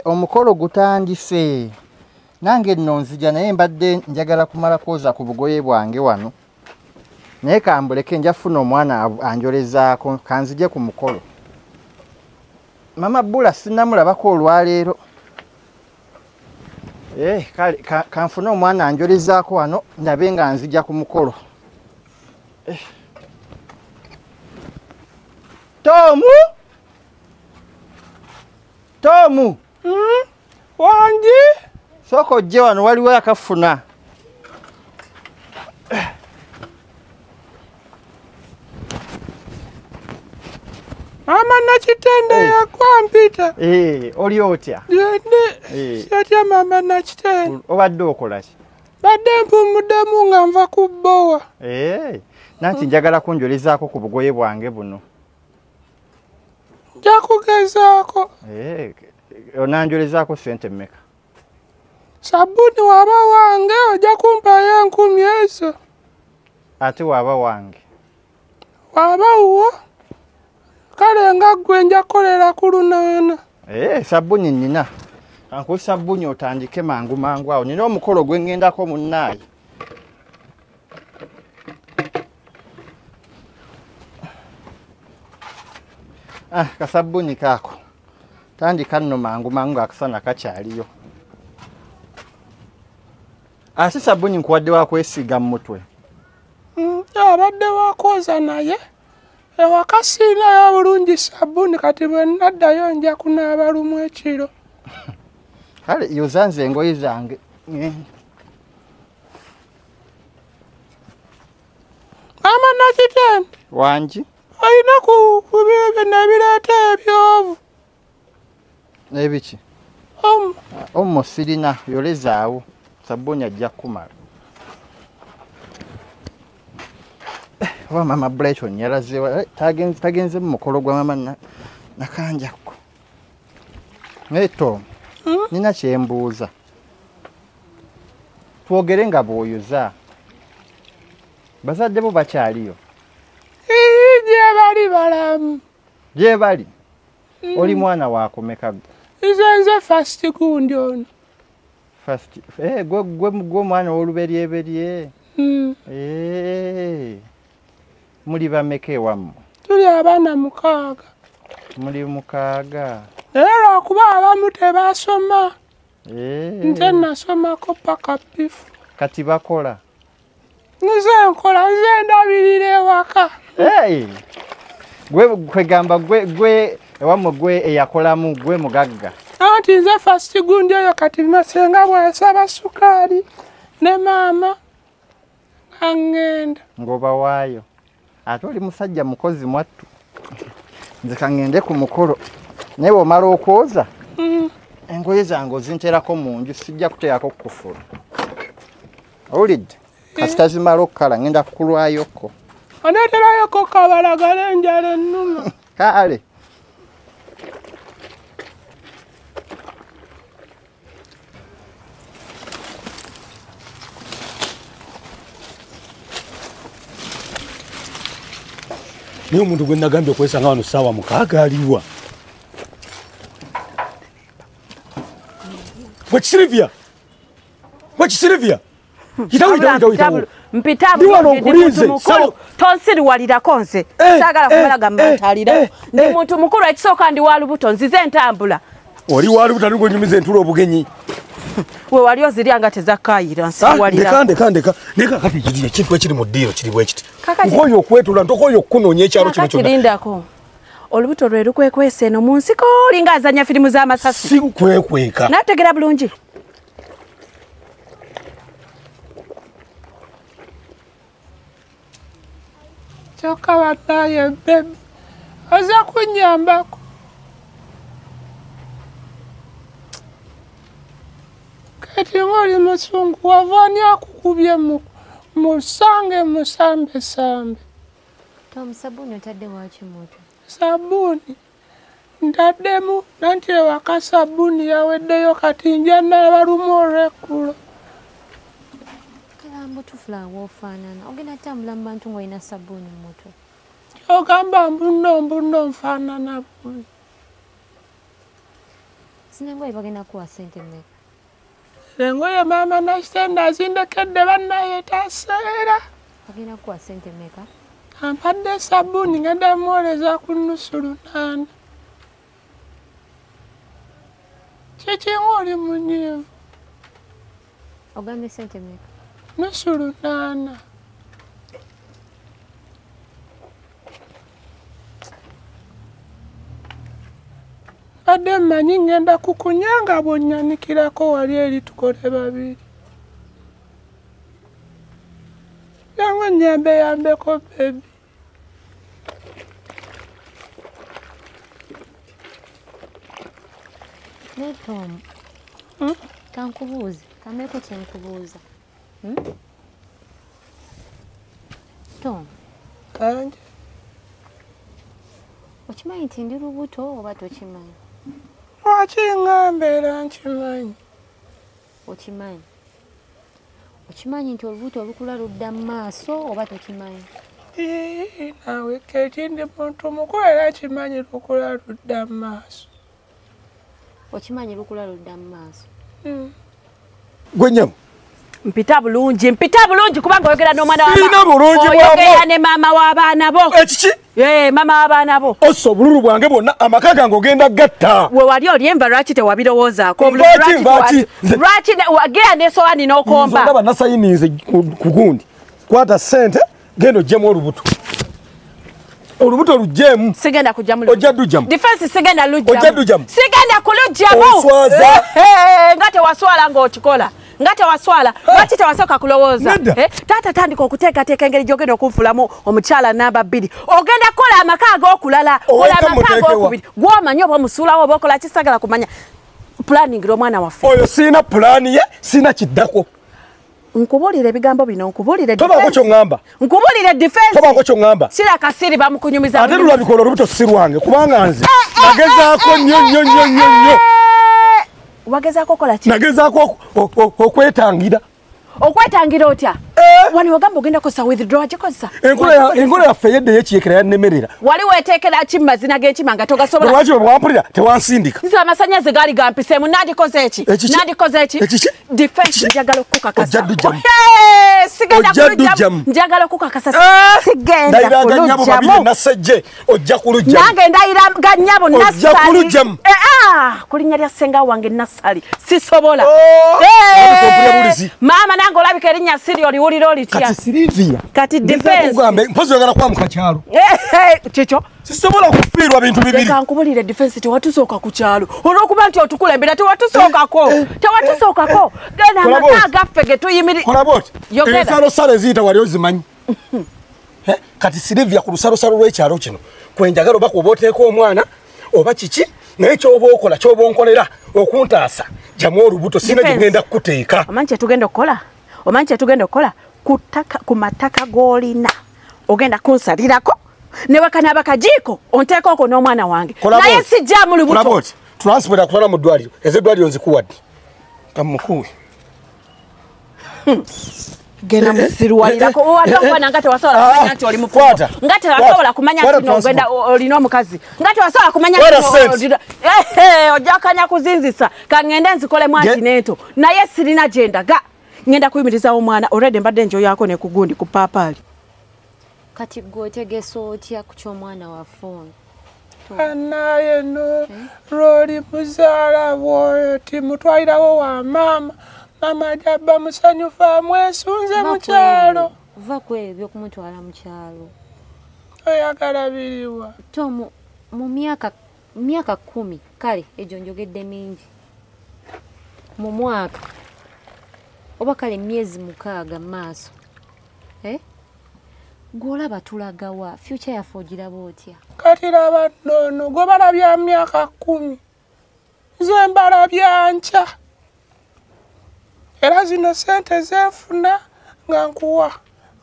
Omukolo gutandise. Nange nno nzija naye mbadde njagala kumala kwoza ku bugoye bwange wano. Naye kambuleke nja funa omwana anjolezaako kanzije ku mukolo. Mama Bula sinnamulabako olwaleero. Kale kanfuna omwana anjolezaako wano ndabe nga nzija ku mukolo. Tomu! Wangi? Soko ojje wano waliwo akafuna. Mama Nakitende yakwampita. Oli otya? Satya mama Nakitende. Obadde okola ki? Badde mpumuddemu nga nva ku bbowa. Nanti njagala kunjolezaako ku bugoye bwange buno. Nja kugezaako. Onanjolezaako ssente mmeka? Sabuni waba wange ojja kumpayo 10 ezo. Ate waba wange? Waba uwo? Kale nga gwe nja kolera ku lunaana. Sabuni nnina. Kankuwa sabuni otandike mangu mangu awo. Nina omukolo gwe ngendako munnaayi. Kasabuni kaako. Tandika nno mangu mangu akasana kakyaliyo. Ate sabuni nkuwadde wa kwesiga mu mutwe. Abadde wakwoza naye. Ewaka siinayo bulungi sabuni kati bwe naddayo nja kunaaba lumu ekiro. Kale yozanze engoye zange. Mama Nakitende. Wangi? Olina ku nebireeta ebyovu. Ebiki? Omo sirina yolezaawo. Sabuni ajja kumala. Mama Bula nyalaze tagenze mu mukolo gwa mama nakanjako. Tom, nina kyembuuza. Twogere nga bw'oyoza. Bazadde bo bakyaliyo? Gye bali balamu. Gye bali? Oli mwana waakomeka? Nze first gundi ono. First? Gwe mwana w'oluberyeberye? Muli bameka ewammwe? Tuli abaana 6. Muli 6? Naye lwakuba abamu tebasoma. Nze nasomako paka bifu. Kati bakola? Nze nkola, nze ndabirira ewaka. Kwegamba gwe ewammwe gwe eyakolamu gwe mugagga? Anti nze first gundi oyo kati masenga bw'asaba sukaali ne maama angenda. Ng'obawaayo? Ate oli musajja mukozi mwattu. Nze kangende ku mukolo. Naye bw'omala okwoza engoye zange ozinterako mu nju sijja kuteerako kufula. Owulidde? Kasita zimala okukala ngenda kukulwayoko. Oneeterayoko kabalagala enjala ennuma. Kale. Niyo omuntu gwe nagambye okwesanga wano ssaawa 6 aliwa. Silvia! Itawu. Mpitabu tonsiriwalirako nze saagala kumalaga mbatalira ndi muntu mukulu ekisooka ndi walubuto nzize entambula. Oli walubuto ndi gwenyumiza entula obugenyi. We wali ozirya nga tezakayira nsiriwalira. Ndeka kati kiri ekintu ekiri mu ddiiro kiri bwe kiti. Nkoyo okwetula ntokoyo okukunoonya ekyalo kino kyonna. Kirindako. Olubuto lwe lukwekwese eno mu nsiko olinga azanya firimu z'amasasi. Si kwekweka. Nategera bulungi. Kyokka bataye bebe. Oza kunyambako. Kati ng'oli musungu wavaani akukubye musange musambe. Tom, sabuni otadde waki moto? Sabuni ndaddemu nanti ewaka sabuni yaweddeyo kati nja n'abalumu olw'ekkulo. Kalambo tufula woofaanana. Ogenda tambula mu bantu ng'olina sabuni mu mutwe. Ogamba mbuno nfaanana bubi. Sinengoye bagenda kuwa sente mmeka? Engoye maama nasitenda azindekedde bannaye taseera. Bagenda kuwa sente mmeka? Ampadde sabbuuni ngenda muwoleza ku nnusu 8. Kiki ng'oli munyiivu? Ogambye sente mmeka? Nnusu 8. Badde mmanyi ngenda kukunyanga bw'onnyanikirako wali eri tukole babiri. Yangu nyambeko baby. Ne Tom. Kankubuuze. Kameko kyenkubuuza. Tom. Kanje. Okimanyi nti ndi lubuto oba tokimanyi? Lwaki ngambeera nkimanyi? Okimanyi? Okimanyi nti olubuto olukula ludda mu maaso oba tokimanyi? Naawe Keeti ndi muntu mukulu era kimanyi lukula ludda mu maaso. Okimanyi lukula ludda mu maaso? Gwenyamu. Mpita bulungi kubanga oyogera n'omwana wa Sina bulungi oyogera ne maama w'abaana bo. Ekiki? Maama w'abaana bo. Osso obululu bwange bwonna amaka gange ogenda gatta. We wali olyemba lwaki tewabirowoozaako? Lwaki? Lwaki wagera n'esowaani n'okomba? Ndaba nasayinize ku gundi. Kwata ssente genda oggyemu olubuto. Olubuto luggyemu. Sigenda kujjamu. Ojja dujjamu. Defense sigenda lujjamu. Ojja dujjamu. Sigenda kulujjamu. Oswaza. Nga tewaswala ng'okikola. Nga tewaswala. Lwaki tewasooka kulowooza? Taata tandika okuteekateeka engeri gy'ogenda okunfulamu omukyala namba 2. Ogenda kukola amaka ag'okulala. Kola amaka ag'okubiri. Gw'omanyi oba omusuulawo oba okola kisagala kumanya. Planningira omwana waffe. Oyo siina pulaani ye, siina kiddako. Nkubulire ebigambo bino, nkubulire defense. Tobaako ky'oŋŋamba. Nkubulire defense. Tobaako ky'oŋŋamba. Sira kasiri bamukunyumiza. Ate lulabika olubuto si lwange kubanga nze nagezaako nnyo. Wagezaako kola ki? Nagezaako okwetangira. Okwetangira otya? Wani wagamba ogenda kosa withdraw gikosa. Enkola yaffe yedde yekiyeekera yannemerera. Wali weeteekera ki mu mazina g'ekima nga togasobola? Lwaki bwe bwampulira tewansindika? Nze amasannyalaze gaali gampiseemu nandikoze eki? Nandikoze eki? Defense njagala okukakasa. Ojja dujjamu. Sigenda kulujjamu. Njagala okukakasa. Sigenda ndayira ganyabo babiri nasajje ojja kulujjamu. Nange ndayira ganyabo nasali. Ojja kulujjamu. Kulinnya lya ssenga wange nasali. Sisobola. Maama nange olabika erinnya siri oliwulira olitya. Kati Silivia. Kati defense. Kugambe mpozi oyagala kwamuka kyalo. Kikyo. Sisobola kufiirwa bintu bibiri. Leka nkubulire defense tewatusooka ku kyalo. Olw'okuba nti otukulembera tewatusookako. Tewatusookako. Genda amaka gaffe ge tuyimirira. Kola bwoti. Ensalosalo eziyita wali ozimanyi. Kati Silivia ku lusalosalo lw'ekyalo kino kwenjagala oba kuba oteeka omwana oba kiki naye ky'oba okola ky'oba onkolera okuntaasa jamu olubuto sina gye ngenda kukuteeka. Omanyi kye tugenda okukola? Omanyi kye tugenda okukola? Ku mataka g'olina ogenda kunsalirako ne wakana bakajiiko onteeka okwo n'omwana wange. Naye sijjaamu lubuto. Kola bwoti. Transport akutwala mu ddwaliro. Ez'eddwaliro nzikuwadde. Kamukuwe. Gena musiruwalirako owadde nga tewasobola kumanya nti oli mufumbo nga tewasobola kumanya nti ogenda olina omukazi nga tewasobola kumanya nti ojja kanya kuzinzisa kangende nzikolemu antineeto naye sirina gyendaga ngenda kuyimirizawo omwana already mbadde njoyako ne kugundi ku paapaali. Kati gwe otegesa otya ku ky'omwana waffe ono? Anaye no lw'oli muzaala bw'oyo timutwalirawo wa maama. Mama jabba musanyufu amwesunze mu kyalo. Va ku ebyo kumutwala mu kyalo. Oyagala biriwa. Tom mu myaka 10 kale egyo njogedde mingi. Mu mwaka oba kale myezi 6 maaso. Gwolaba tulagawa future yaffe ogiraba otya? Kati laba nno gwe balabya myaka 10. Nze mbalabya nkya. Era zino sente zenfuna nga nkuwa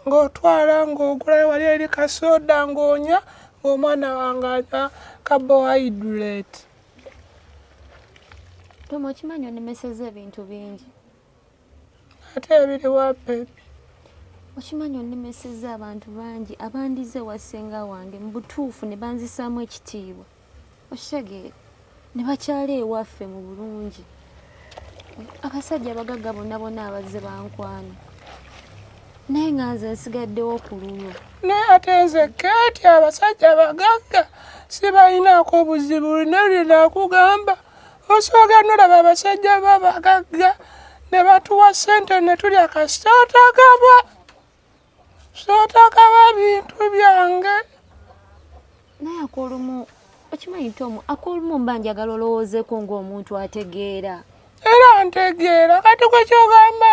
ng'otwala ng'ogula wali eri kasoda ng'onya ng'omwana wange anywa carbohydrate. Tom okimanyi onemeseza ebintu bingi. Ate ebiriwa baby. Okimanyi onemeseza abantu bangi abandize wassenga wange mu butuufu ne banzisaamu ekitiibwa. Okitegeera? ne bakyala ewaffe mu bulungi. Abasajja abagagga bonna abazze bankwano. Naye nga nze nsigaddewo ku luno. Naye ate nze Keeti abasajja abagagga sibalinaako obuzibu nakugamba. Osooga nolaba abasajja b'abagagga ne batuwa ssente ne tulya kasita sotakaba bintu byange. Naye akolumu okimanyi Tom, akolumu mba njagala olowoozeeko ng'omuntu ategeera. Era ntegeera kati kwe kyogamba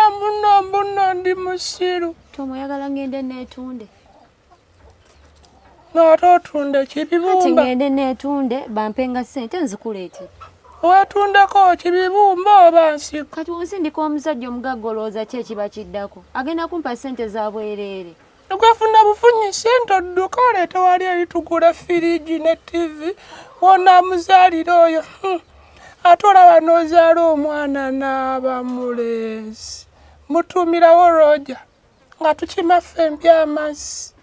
mbuno ndi musiru. Tom oyagala ngende neetunde. N'ate otunde kibibumba. Kati ngende neetunde bampenga ssente nzikuleetera. Weetundeko kibibumba oba nsiko. Kati onsindika omusajja omugagga olowooza ki ekiba kiddako? Agenda kumpa ssente za bwereere. Twefuna bufunyi ssente odduka oleete wali eritugula firiji ne TV wonna muzaalira oyo. Ate olaba n'ozaala omwana n'aba mulenzi. Mutuumirawo Roja nga tukima ffembi amazzi.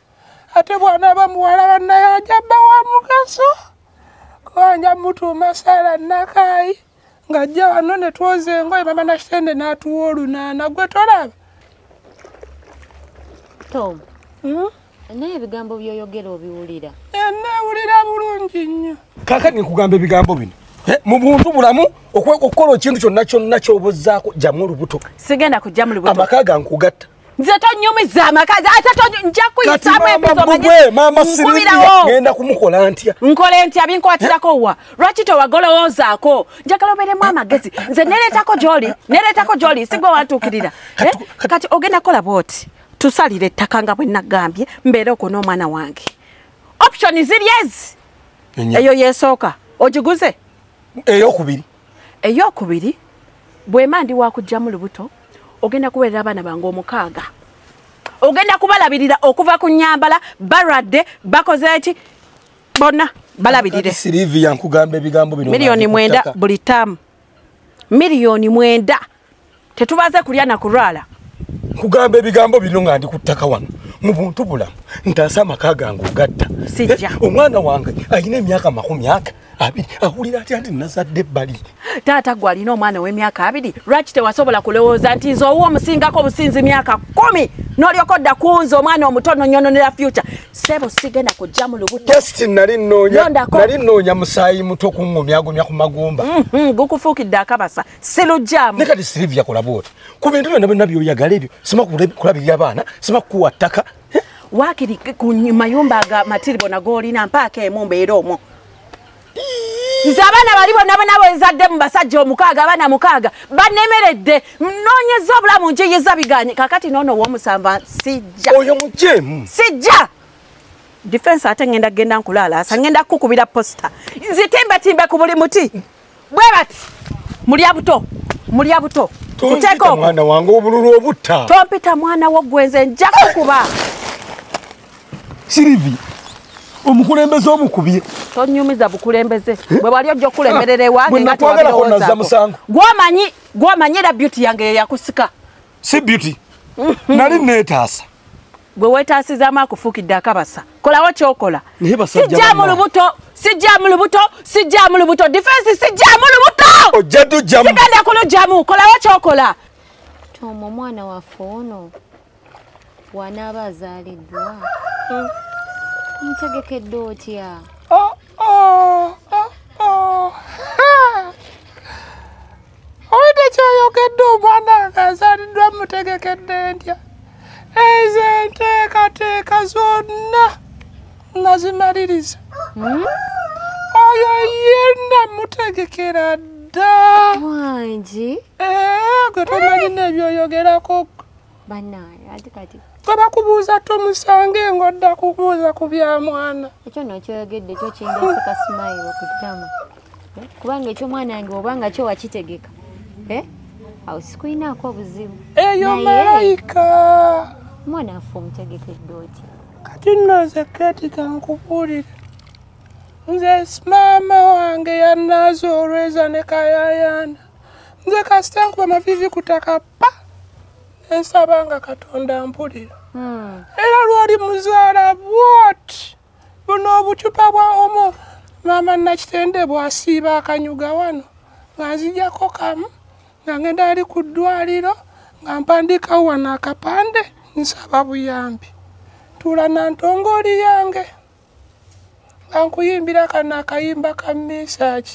Ate bw'anaaba muwala bannaye ajja bba wa mugaso. Wanja mutuuma Sara Nakayi ng'ajja wano ne twoza engoye mama Nakitende n'atuwa olunaana gwe tolaba. Tom, naye ebigambo by'oyogera obiwulira? Neewulira bulungi nnyo. Kaakati nkugamba ebigambo bino. Mu buntu bulamu okukola ekintu kyonna ky'obozzaako jjamu olubuto. Sigenda kujjamu lubuto. Amaka gankugatta. Nze tonyumiza amakazi ate nja kuyisamu ebizo mama Sylvia ngenda kumukola ntya. Nkole ntya binkwatirako wa. Lwaki towagolowoozaako? Njagala obeeremu amagezi. Nze nereetako gy'oli sigwe wantuukirira. Kati ogenda kola bw'oti. Tusalire ettaka nga bwe nagambye mbeere okwo n'omwana wange. Option ziri ezi. Eyo yeesooka. Ogiguze? Eyokubiri bwema ndi wakujjamu lubuto ogenda kubeerera abaana bange 6. Ogenda kubalabirira okuva ku nnyambala balwadde bakoze eki bonna balabirire. Sylvia nkugamba ebigambo bino. Milioni 9 buli ttaamu. Milioni 9. Tetubaze kulya na kulwala. Nkugamba ebigambo bino nga ndi ku ttaka wano. Mu buntu bulamu ntaasa amaka gange ogatta. Sijja. Omwana wange alina emyaka 20 ahulira atya nti nazadde ebbali. Taata gwe alina omwana w'emyaka 2. Lwaki tewasobola kulowooza nti nze owa omusingako obusinzi myaka 10 n'olyoka odda kunza omwana omutono nnyononera future? Sebo sigenda kujja mu lubuto. Just nali nnoonya musaayi muto kuŋŋumyagumya ku magumba. Gukufuukidde akabasa sirujjaamu. Ne kati Sylvia kola bw'oti. Ku bintu byonna by'oyagala ebyo sima kulabirira abaana sima kukuwa ttaka. Waakiri ku mayumba aga matiribo nagoolina mpaaka emu mbeera omwo. Nze abaana bali bonna bwenzadde mu basajja 6 abaana 6 bannemeredde nnoonyeza obulamu njiyiza biganye kakati noono w'omusamba sijja. Oyo mujeemu. Sijja. Defense ate ngenda genda nkulaalaasa ngenda kukubira posta. Nzitimbe ku buli muti. Bwe bati. Mulya buto. Tompita mwana wange obululu obutta. Tompita mwana wo gwenze nja kukuba. Sylvia. Omukulembeze omukubye. Tonyumiza bukulembeze. Bwe wali ojja okulemerera ewange nga tewabirowoozaako. Gwomanyi era beauty yange yakusika. Si beauty. Nali neetaasa. Gwe weetaasizaamu akufuukidde akabasa. Kolawo ky'okola. Sijja mu lubuto. Defense sijja mu lubuto. Ojja tujjamu. Sigenda kulujjamu. Kolawo ky'okola. Tom, omwana waffe ono wanaaba azaaliddwa. Ntegekedde otya? Oyite ky'oyogedde omwana ng'azaaliddwa mutegekedde ntya? Ezo enteekateeka zonna nazimaliriza. Oyo yenna mutegekera dda. Wangi? Gwe tomanyi n'ebyoyogerako. Bannaaye ate kati gwe bakubuuza tomusange ng'odda kubuuza ku bya mwana. ekyo nno kyoyogedde kyo kindasika simayiro ku ttama. Kubanga eky'omwana wange obanga kyo wakitegeka awo sikuyinaako obuzibu. Eyo malayika. Omwana waffe omutegekedde otya? Kati nno nze Keeti kankubuulire. Nze maama wange yannaaza olweza ne kayayaana. Nze kasita nkuba mavivi ku ttaka pa. Ensaba nga Katonda mpulira. Era lwali muzaala bwoti. Buno obucupa bwa omo Mama Nakitende bw'asiiba akanyuga wano nga nzijjako kamu nga ngenda ali ku ddwaliro nga mpandiika wano akapande nsaba buyambi. Tuula na ntongooli yange nga nkuyimbira kano akayimba ka message.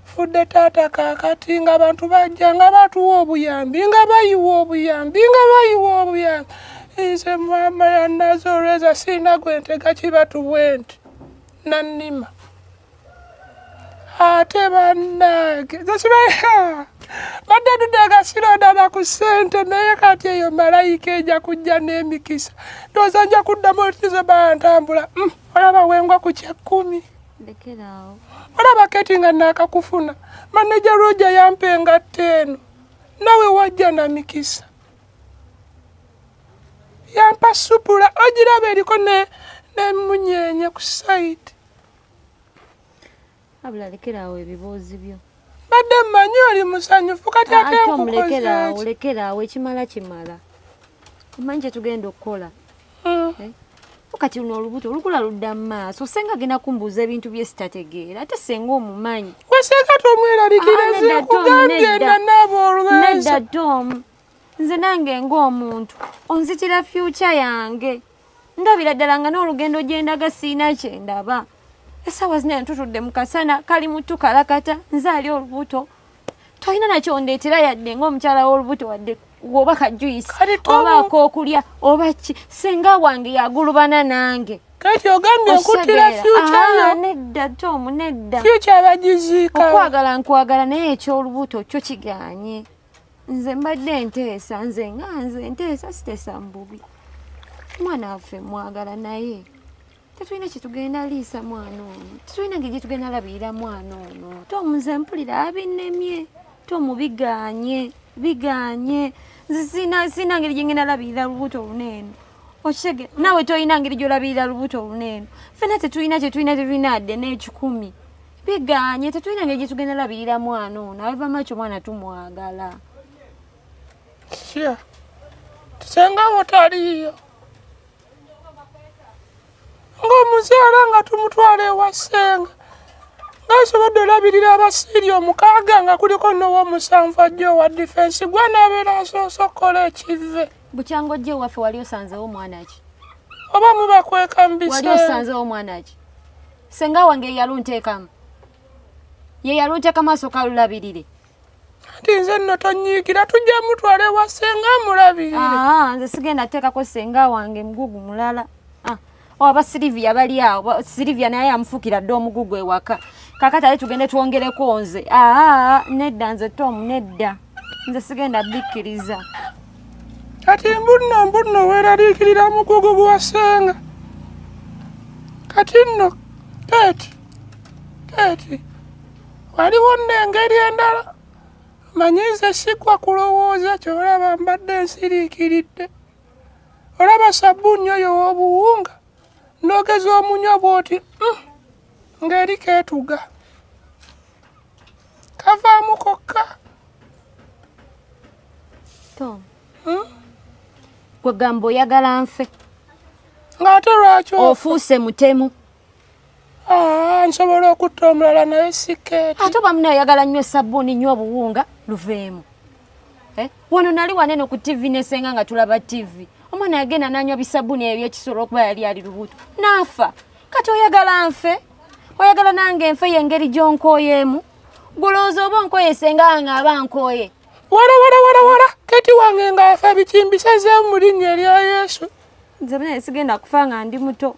Fudde taata kaakati nga abantu bajja nga batuwa obuyambi nga bayiwa obuyambi nga bayiwa obuyambi. Nze mama ya Nazoreza sina gwentega kibatu bwenti nannima. Ate bannange zasibaya badde tudega sirodana ku ssente naye kati eyo malayika ejja kujja n'emikisa. Ndowooza nja kuddamu otizo bantambula. Olaba wengwa ku 10. Lekeraawo. Olaba keti nga naakakufuna. Maneja Roja yampenga 10. Nawe wajja na mikisa. Yampa supula ogiraba eriko n'emunyenye ku side. Abula lekeraawo ebiboozi byo. Badde mmanyi oli musanyufu kati ate nkukoze. Lekeraawo ekimala kimala. Omanyi kye tugenda okukola. Kati luno olubuto olukula ludda mu maaso senga genda kumbuuza ebintu bye sitategeera ate senga omumanyi. Wesenga tomweraliikiriza kugambye nabo olwenso. Nedda Tom. Nze nange ng'omuntu onzitira future yange. Ndabira ddala nga n'olugendo gye ndaga siina kye ndaba. Essaawa zino ntutudde mu kasana kali mutu kalakata nze ali olubuto. Tolina nakyo ndeetera yadde ng'omukyala w'olubuto wadde oba kajuyisi oba ak'okulya oba ki senga wange yagulubana nange. Kati ogambye nkutira future yo. Nedda Tom nedda. Future bagiziika. Okwagala nkwagala naye eky'olubuto kyo kiganye. Nze mbadde nteesa nze nteesa siteesa mbubi. Mwana waffe mwagala naye. Tetulina kye tugenda liisa mwana ono. Tetulina ngeri gye tugenda labirira mwana ono. Tom nze mpulira abinnemye. Tom biganye. Nze sina ngeri gye ngenda labirira lubuto luneeno. Okitege nawe tolina ngeri gy'olabirira lubuto luneeno. Ffenna tetulina adde n'ekikumi. Biganye tetulina ngeri gye tugenda labirira mwana ono. Aweva makyo mwana tumwagala. Sure. Tusenga wotaliyo. Ng'omuzaala nga tumutwala ewa ssenga. Ng'asobodde olabirira abasiiri 6 nga kuliko n'ow'omusanvu ajja owa defense gwe n'abeera asoose okukola ekive. Bukyango ojja ewaffe wali osanzewo mwana ki? Oba mubakweka mu biseera. Wali osanzewo mwana ki? Ssenga wange yalunteekamu. Ye yalunteekamu asooka alulabirire. Ati nze nno tonyiigira tujja mutwala ewa ssenga amulabirire. Nze sigenda teekako ssenga wange mugugu mulala. Oba Silivia bali awo. Silivia naye amufuukira dde omugugu ewaka. Kakati ale tugende twongereko nze. Nedda nze Tom nedda. Nze sigenda bikkiriza. Kati mbunno weeraliikirira mugugu gwa ssenga. Kati nno Kati waliwo n'engeri endala. Manyi nze sigwa kulowooza ky'olaba mbadde nsiriikiridde. Olaba sabbuuni oyo w'obuwunga. Nogeza omunyo bw'oti ng'eri keetuga. Kavaamu kokka. Tom. Gwe gamba oyagala nfe. Ng'ate lwaki ofuuse mutemu. Nsobola okutta omulala naye sikeeti. Ate oba muna oyagala nnyo sabbuuni nnyo obuwunga luveemu. Wano nali wanene ku TV nesenga nga tulaba TV. Omwana yagenda n'anywa bisabbuuni eby'ekisolo okuba yali ali lubuto. Naafa. Kati oyagala nfe. Oyagala nange nfe y'engeri gy'onkooyeemu. Gulowooza oba onkooye senga nga aba nkooye. Wala. Kati wange ng'afa bikimbisazeemu mu linnya erya Yesu. Nze buna sigenda kufa nga ndi muto.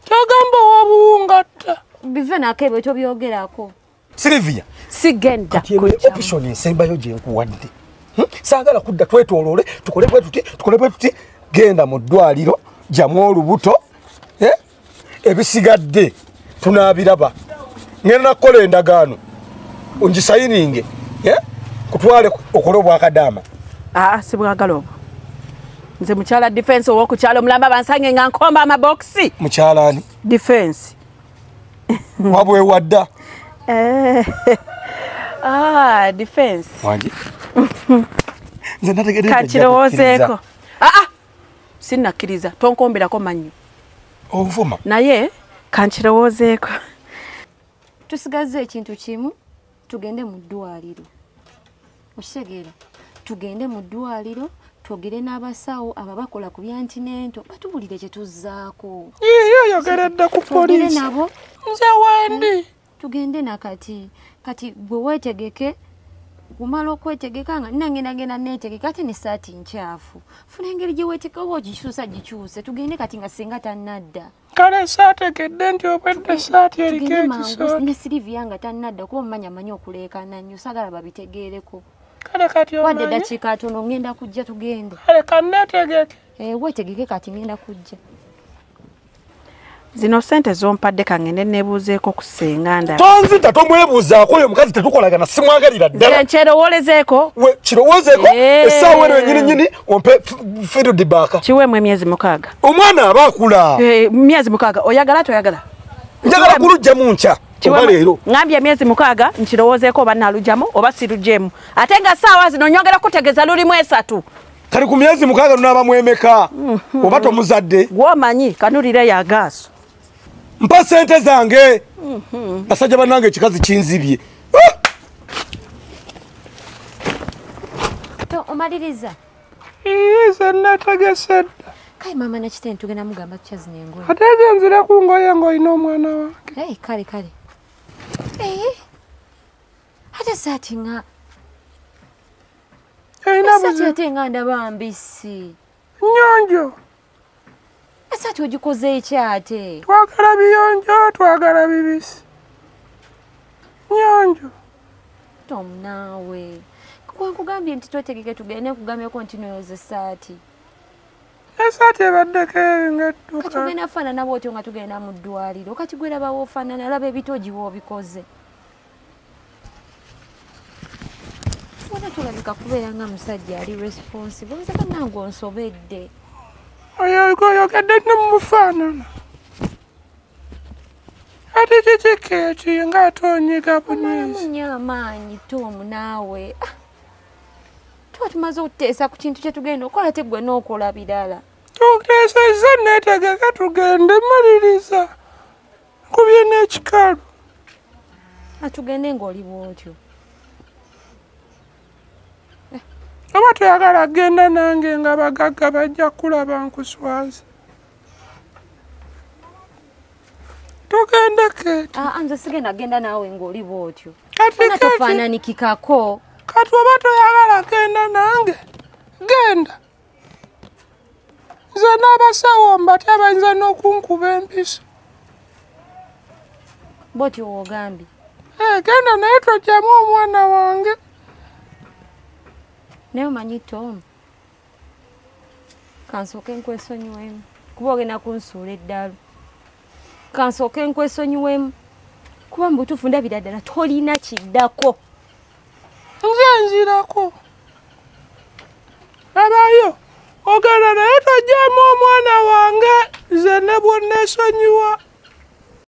Kyogamba ow'obuwungatta. Bive nakebe tobyogerako. Silivia. Sigenda. Kati ewe option ensembayo gye nkuwadde. Saagala kudda twetooloole tukole bwe tuti genda mu ddwaliro jamu olubuto ebisigadde tunaabiraba. Ngenda nakukola endagaano ongisayininge kutwale okole obwakadaama. Sibwagala obwo. Nze mukyala defense ow'okukyala omulamba bansange nga nkomba amabokisi. Mukyala ani? Defense. Wabwe wadda. Defense. Wangi. Nze nategedde kakirowoozeeko. Sinnakkiriza tonkomberako mannyo. Ovuma. Naye kankirowoozeeko. tusigaze ekintu kimu tugende mu ddwaliro okitegeera tugende mu ddwaliro twogere n'abasawo ababakola ku byantinento batubulire kye tuzzaako yogeredde ku poliisi nabo nze wendi tugende nakati kati gwe weetegeke gumala okwetegeka nga nangendagenda neetegeka ate n'essaati nkyafu funa engeri gye weetegeka oba ogikyusa gikyuse tugende kati nga singa tannadda kale saategedde nti obwedde essaati eriko ekisoto ne Silivia nga tannadda kuba omumanyamanyi okuleekana nnyo saagala babitegeereko kale kati wadde eddakiika tono ngenda kujja tugende kale kanneetegeke weetegeke kati ngenda kujja zino sente zompadde kangende nebuuzeeko ku senganda tonzita tomwebuuzaako oyo mukazi tetukolagana simwagalira ddala kyerowolezeeko kirowoozeeko essaawa eno nyini ompe feedback kiweemu emyezi 6 omwana aba akula myezi 6 oyagala toyagala njagala kulugjamu nkya oba leero ngambye emyezi 6 nkirowoozeeko oba nalugjamu oba sirugjeemu ate nga ssaawa zino nyongera kutegeeza lulimu 3 kali ku myezi 6 lunaaba mwemeka oba tomuzadde gwomanyi kanulire yagaaso mpa sente zange basajja bannange ekikazi kinzibye omaliriza ze netegese dda kale maama nakite ntugenda mugamba tukyazina engoye ate genzire ku ngoye ng'olina omwana wange kale ate saati nga saati ate nga ndaba mbisi nnyonjo esaati ogikoze ekyate twagala biyonjo twagala bibisi nyonjo tom naawe nkugambye nti twetegeke tugende nkugambyeko nti noyoza esaati esaati ebaddeko nga edduka kati ogenda faanana bwotyo nga tugenda mu ddwaliro kati gwerabawo ofaanana laba ebitogi woobikoze funa tulabika kubeera nga musajja ali responsible nze bannange onsobedde oyogedde ne mumufaanana ate kikikeeki ng'ate onyiga bunyiisi nnyo amaanyi tomu naawe tuba tumaze okuteesa ku kintu kye tugenda okola te gwe n'okola birala tuteesezza neetegeka tugende maliriza kubye n'ekikalu atugende ng'oli bwotyo oba toyagala genda nange nga bagagga bajja kulaba nkuswaza tugende keeti nze sigenda genda naawe ng'oli bwotyo kati ona tofaananikikako kati oba toyagala genda nange genda nze n'abasawo mbate abayinza n'okunkuba empiso bwotyo woogambye genda naye tojjamu omwana wange naye omanyi Tom kansooke nkwesonyiwemu kuba ogenda kunsuula eddalu kansooke nkwesonyiwemu kuba mu butuufu ndabira ddala tolina kiddako nze nzirako abayo ogenda naye tojjamu omwana wange nze ne bwonneesonyiwa